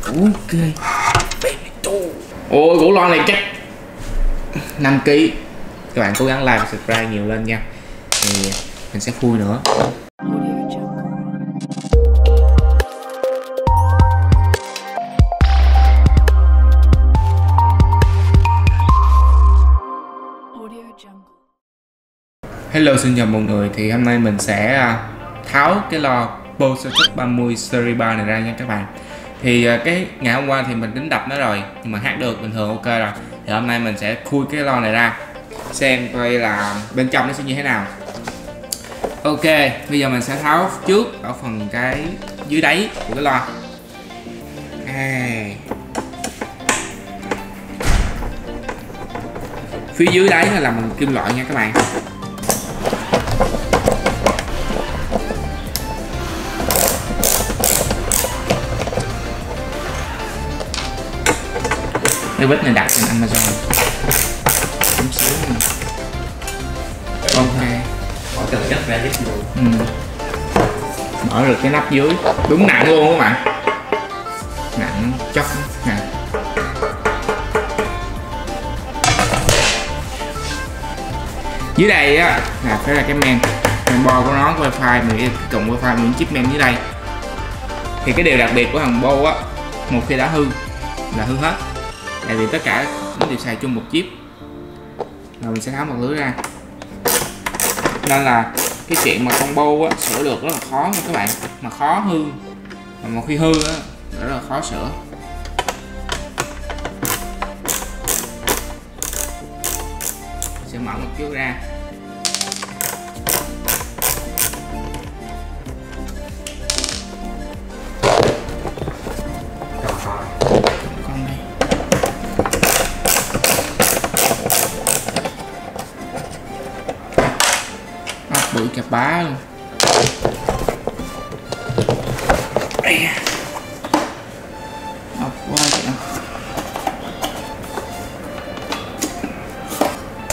Ok. Baby two. Ôi củ lo này chắc 5 kg. Các bạn cố gắng like và subscribe nhiều lên nha. Thì mình sẽ khui nữa. Hello, xin chào mọi người. Thì hôm nay mình sẽ tháo cái lo Pulsar 30 Series 3 này ra nha các bạn. Thì cái ngày hôm qua thì mình tính đập nó rồi, nhưng mà hát được bình thường ok rồi. Thì hôm nay mình sẽ khui cái lo này ra, xem coi là bên trong nó sẽ như thế nào. Ok, bây giờ mình sẽ tháo trước ở phần cái dưới đáy của cái lo. Phía dưới đáy là làm bằng kim loại nha các bạn. Cái bít này đặt trên Amazon. Ok. Bỏ cần chất ra giúp luôn. Mở được cái nắp dưới. Đúng nặng luôn các bạn. Nặng chất nè. Dưới đây á là phải là cái mainboard của nó, wifi mình cộng wifi những chip main dưới đây. Thì cái điều đặc biệt của thằng Bo á, một khi đã hư là hư hết. Tại vì tất cả nó đều xài chung một chip. Rồi mình sẽ tháo mặt lưới ra. Nên là cái chuyện mà combo á, sửa được rất là khó nha các bạn. Mà khó hư. Mà một khi hư á, rất là khó sửa. Mình sẽ mở một chiếc ra. Bự cặp bá luôn. Ốc quá kìa.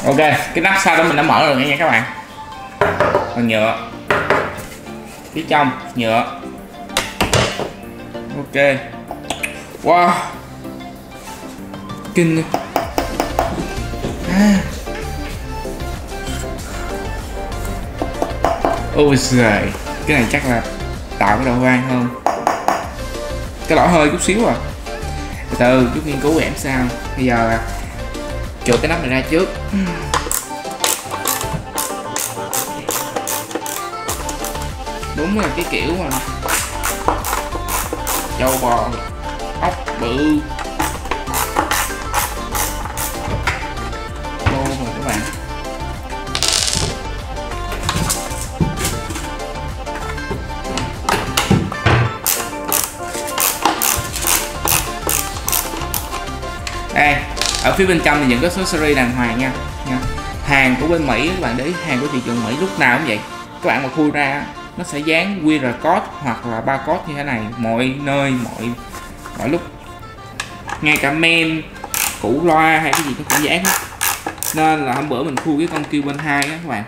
Ok, cái nắp sau đó mình đã mở rồi nha các bạn. Còn nhựa. Phía trong nhựa. Ok. Wow. Kinh. Ôi giời, cái này chắc là tạo cái độ vang hơn. Cái lỗ hơi chút xíu à. Từ từ chút nghiên cứu em sao. Bây giờ là chụp cái nắp này ra trước. Đúng là cái kiểu mà trâu bò, ốc bự. Lô rồi các bạn. Đây, ở phía bên trong thì vẫn có số series đàng hoàng nha. Hàng của bên Mỹ, các bạn để ý, hàng của thị trường Mỹ lúc nào cũng vậy. Các bạn mà khui ra nó sẽ dán QR code hoặc là barcode như thế này mọi nơi, mọi lúc. Ngay cả main, củ loa hay cái gì nó cũng dán hết. Nên là hôm bữa mình khui cái con Cuban 2 á các bạn,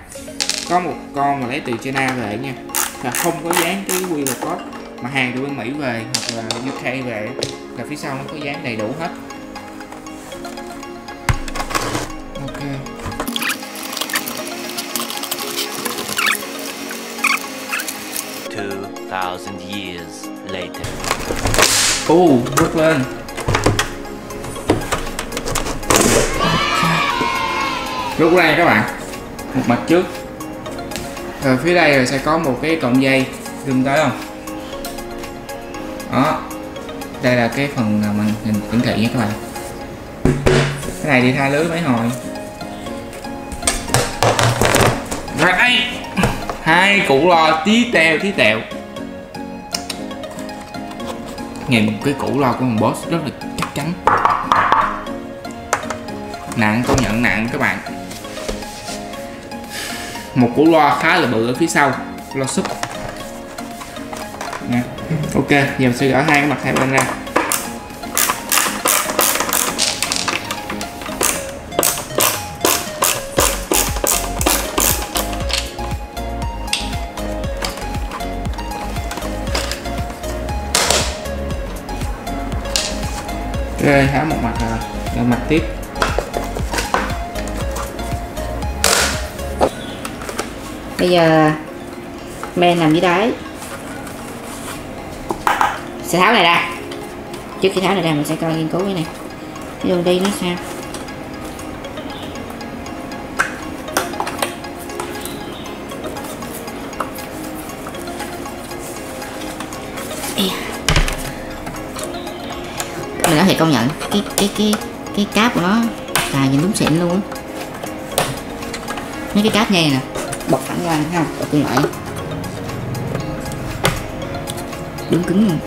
có một con mà lấy từ China về nha, là không có dán cái QR code, mà hàng từ bên Mỹ về hoặc là UK về là phía sau nó có dán đầy đủ hết. Ok. 2000 years later. Bước lên. Rút ra các bạn. Một mặt trước. Rồi phía đây rồi sẽ có một cái cọng dây zoom tới không? Đó. Đây là cái phần màn hình hiển thị nha các bạn. Cái này đi thay lưới mấy hồi. Rồi đây. Hai củ lo tí tèo. Nhìn cái củ lo của thằng Boss rất là chắc chắn. Nặng, công nhận nặng các bạn. Một củ loa khá là bự ở phía sau, loa sub nè. Ok, giờ mình sẽ gỡ hai cái mặt hai bên ra. Ok, tháo một mặt rồi, rồi mặt tiếp. Bây giờ men nằm dưới đáy, sẽ tháo này ra. Trước khi tháo này ra mình sẽ coi nghiên cứu cái này, cái đường đi nó sao. Mình có thể công nhận cái cáp của nó xài nhìn đúng xịn luôn á. Mấy cái cáp nha nè, bật thẳng ra thấy không, bật lại đúng cứng luôn.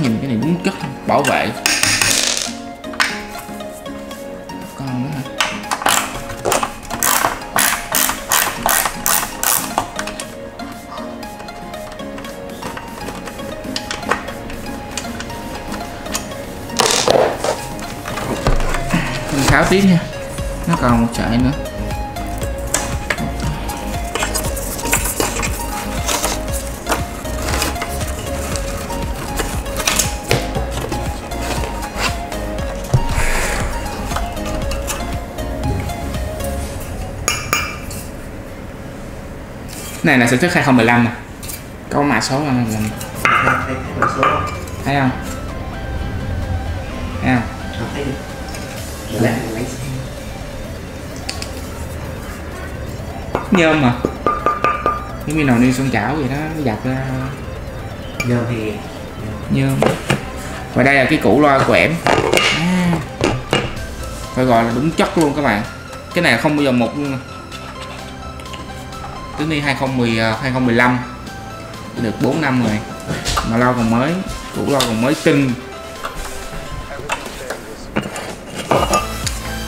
Nhìn cái này đúng chất bảo vệ. Còn nữa hả? Mình tháo tiếp nha, nó còn một sợi nữa. Này là sản xuất 2015 nè, có mã số là thấy không? Thấy không? Nhôm mà, giống như nồi niêu xoong chảo vậy đó, nó giặt ra Nhôm thì nhôm. Và đây là cái củ loa của em, phải gọi là đúng chất luôn các bạn. Cái này không bao giờ mục luôn nè. Tới đi 2015 được 4 năm rồi mà loa còn mới, củ loa còn mới tinh.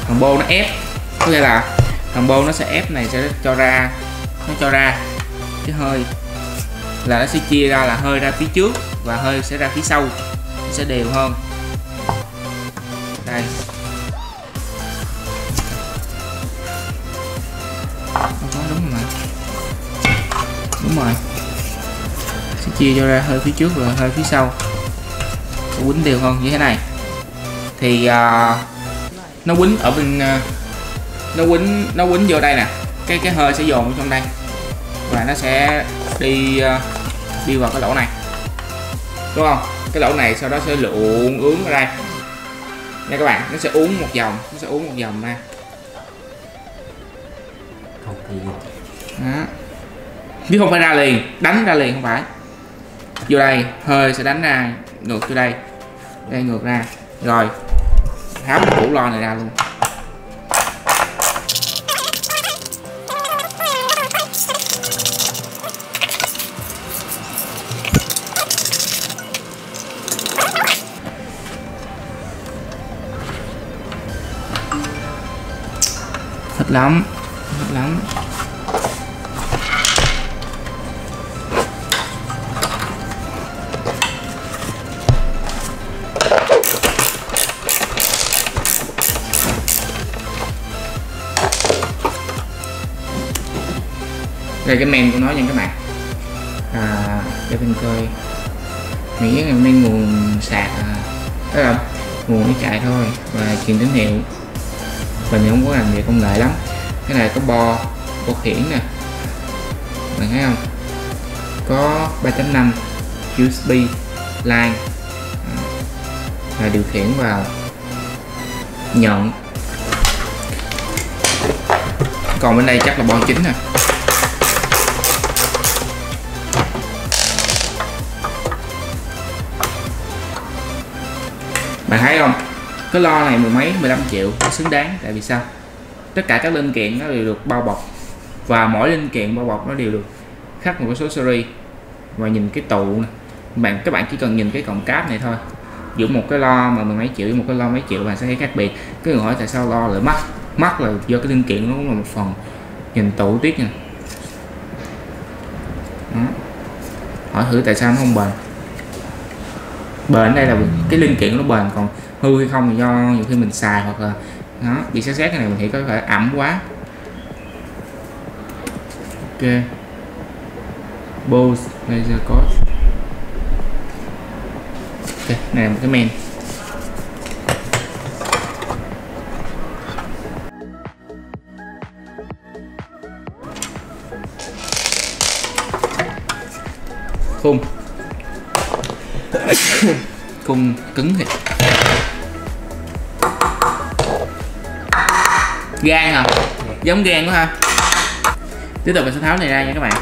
Thằng bô nó ép, có nghĩa là thằng bô nó sẽ ép này sẽ cho ra, nó cho ra cái hơi là nó sẽ chia ra là hơi ra phía trước và hơi sẽ ra phía sau, nó sẽ đều hơn. Đây, không có đúng rồi mà, đúng rồi, sẽ chia cho ra hơi phía trước và hơi phía sau, sẽ quýnh đều hơn như thế này. Thì nó quýnh ở bên nó quýnh vô đây nè, cái hơi sẽ dồn vào trong đây và nó sẽ đi vào cái lỗ này, đúng không? Cái lỗ này sau đó sẽ luồn ướm ở đây nha các bạn, nó sẽ uốn một vòng, ra. không thì Đó. Chứ không phải ra liền, đánh ra liền không phải. Vô đây hơi sẽ đánh ra ngược vô đây, ngược ra, rồi tháo cái củ loa này ra luôn. Thích lắm. Đây cái men của nó nha các bạn. Để mình coi, mình nghĩ là men nguồn sạc, tức là nguồn nó chạy thôi và truyền tín hiệu. Mình không có làm về công nghệ lắm. Cái này có bo khiển nè, bạn thấy không? Có 3.5 USB line và điều khiển vào nhận. Còn bên đây chắc là bo chính nè. Bạn thấy không? Cái lo này 15 triệu xứng đáng. Tại vì sao? Tất cả các linh kiện nó đều được bao bọc, và mỗi linh kiện bao bọc nó đều được khắc một cái số series. Và nhìn cái tụ này, các bạn chỉ cần nhìn cái cọng cáp này thôi, giữa một cái lo mà 10 mấy triệu với một cái lo mấy triệu, bạn sẽ thấy khác biệt. Cứ hỏi tại sao lo lại mắc là do cái linh kiện nó cũng là một phần. Nhìn tụ tiết nha. Đó. Hỏi thử tại sao nó không bền. Bền đây là cái linh kiện nó bền, còn hư hay không thì do nhiều khi mình xài hoặc là nó bị xé cái này mình nghĩ có thể ẩm quá. Ok, Bose laser code. Ok, này là một cái men. Khung khung cứng thịt. Gan hả? Giống gan quá ha. Tiếp tục mình sẽ tháo này ra nha các bạn.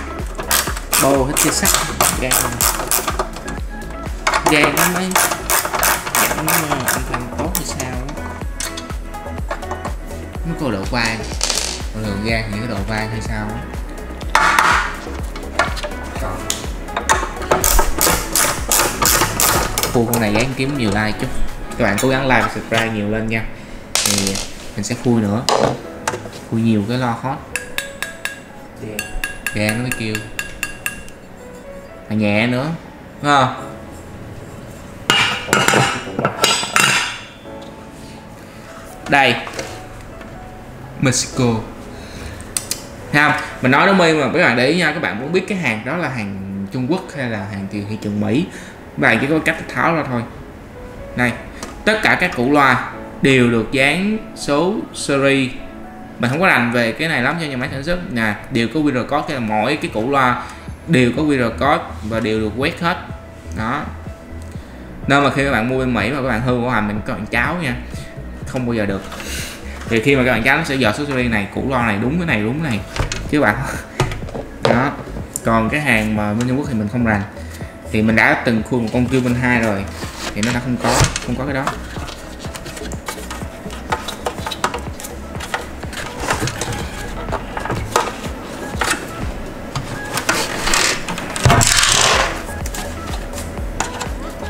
Bô hết chiếc sắt gan. Gan nó mới nó âm thanh tốt hay sao đó. Nó có độ vai, còn lượng gan thì cái độ vai hay sao đó. Phu con này gán kiếm nhiều like chút, các bạn cố gắng like và subscribe nhiều lên nha, thì mình sẽ phui nữa, phui nhiều cái lo hot. Gan nó mới kêu, mà nhẹ nữa, đúng không? Đây, Mexico. Thấy không? Mình nói nó mi mà các bạn để ý nha, các bạn muốn biết cái hàng đó là hàng Trung Quốc hay là hàng từ thị trường Mỹ, các bạn chỉ có cách tháo ra thôi. Đây, tất cả các củ loa đều được dán số series. Mình không có rành về cái này lắm cho nhà máy sản xuất nè, đều có QR code, cái là mỗi cái củ loa đều có QR code và đều được quét hết đó. Nên mà khi các bạn mua bên Mỹ mà các bạn hư của mình các bạn cháo nha, không bao giờ được. Thì khi mà các bạn cháo nó sẽ dò số series này, củ loa này đúng cái này đúng cái này chứ bạn đó. Còn cái hàng mà bên Trung Quốc thì mình không rành, thì mình đã từng khui một con Cuban 2 rồi thì nó đã không có cái đó.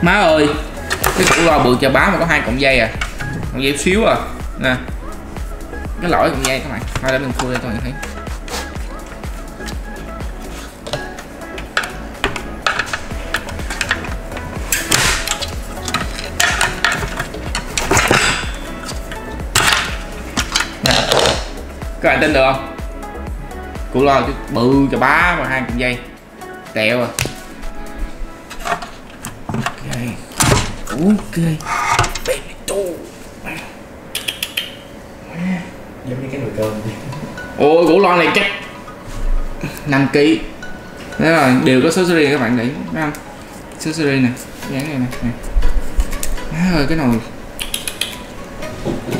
Má ơi, cái củ loa bự chà bá mà có 2 cọng dây à, cọng dây xíu à nè, cái lỗi cọng dây các bạn. Thôi để mình khui ra cho các bạn thấy. Các bạn tin được không? Củ loa bự chà bá và 2 cọng dây tẹo à. Ok, baby too. Giống như cái nồi cơm. Ôi, củ loa này chắc 5 kg. Đó là đều có số series các bạn để thấy không? Số series nè, dán này nè. Má ơi cái nồi.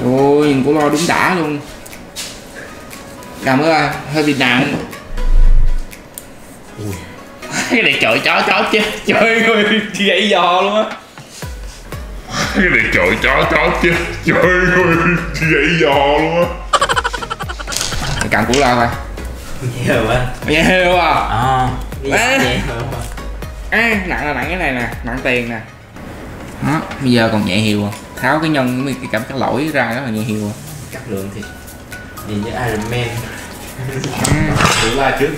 Ôi, nhìn củ loa đúng đã luôn. Cảm ơn, hơi bị nặng. Cái này trời chó chứ, trời ơi, dậy dò luôn á. Cái này trời chó chứ, trời ơi, dậy dò luôn á. Cầm củ loa coi. Nhiều quá. Nghe heo à? Nặng là nặng cái này nè, nặng tiền nè. Đó, bây giờ còn nhẹ hiều à. Tháo cái nhân cái cảm cái lỗi ra đó là nhẹ hiều à. Chất lượng thì nhìn như Iron Man. Củ loa trước.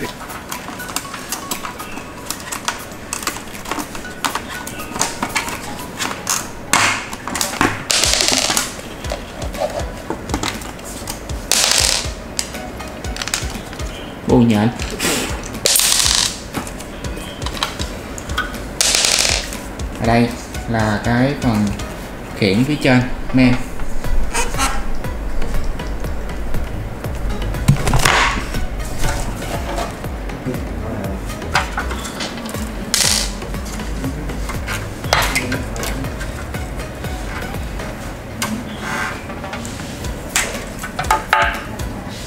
Ôi nhện. Ở đây là cái phần khiển phía trên men.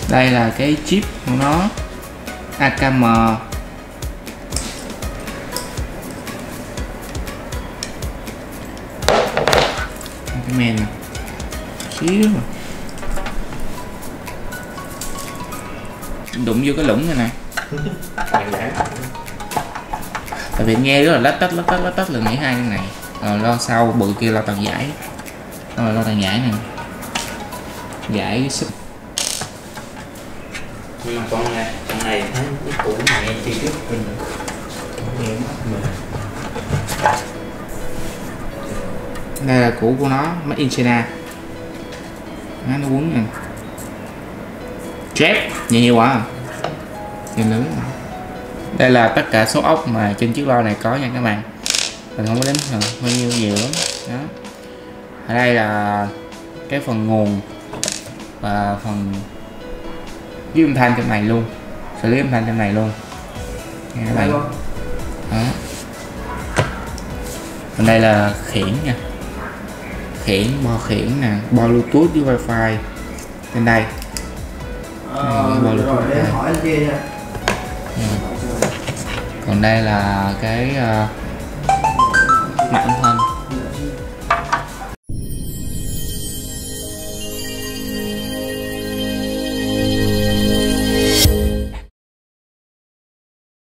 Đây là cái chip của nó, AKM. Cái men này xíu mà đụng vô cái lũng này nè. Tại vì nghe rất là lách tách là nghĩ hai cái này rồi lo sau bự kia lo tầng giải, rồi lo tầng giải này, giải súp. Nhưng mà con này thấy cái củ này chi tiết mình nghe mắt mình. Đây là củ của nó, made in China. Nó quấn nè. Chép nhiều quá. Nhiều lớn. Đây là tất cả số ốc mà trên chiếc loa này có nha các bạn. Mình không có đếm bao nhiêu nhiều lắm. Đó. Ở đây là cái phần nguồn và phần ghi âm thanh trong này luôn, xử lý âm thanh trong này luôn nha các bạn. Đó. Còn đây là khiển nha, bo khiển nè, bo Bluetooth với Wi-Fi bên đây. Rồi để hỏi kia nha. Còn đây là cái mạng âm thanh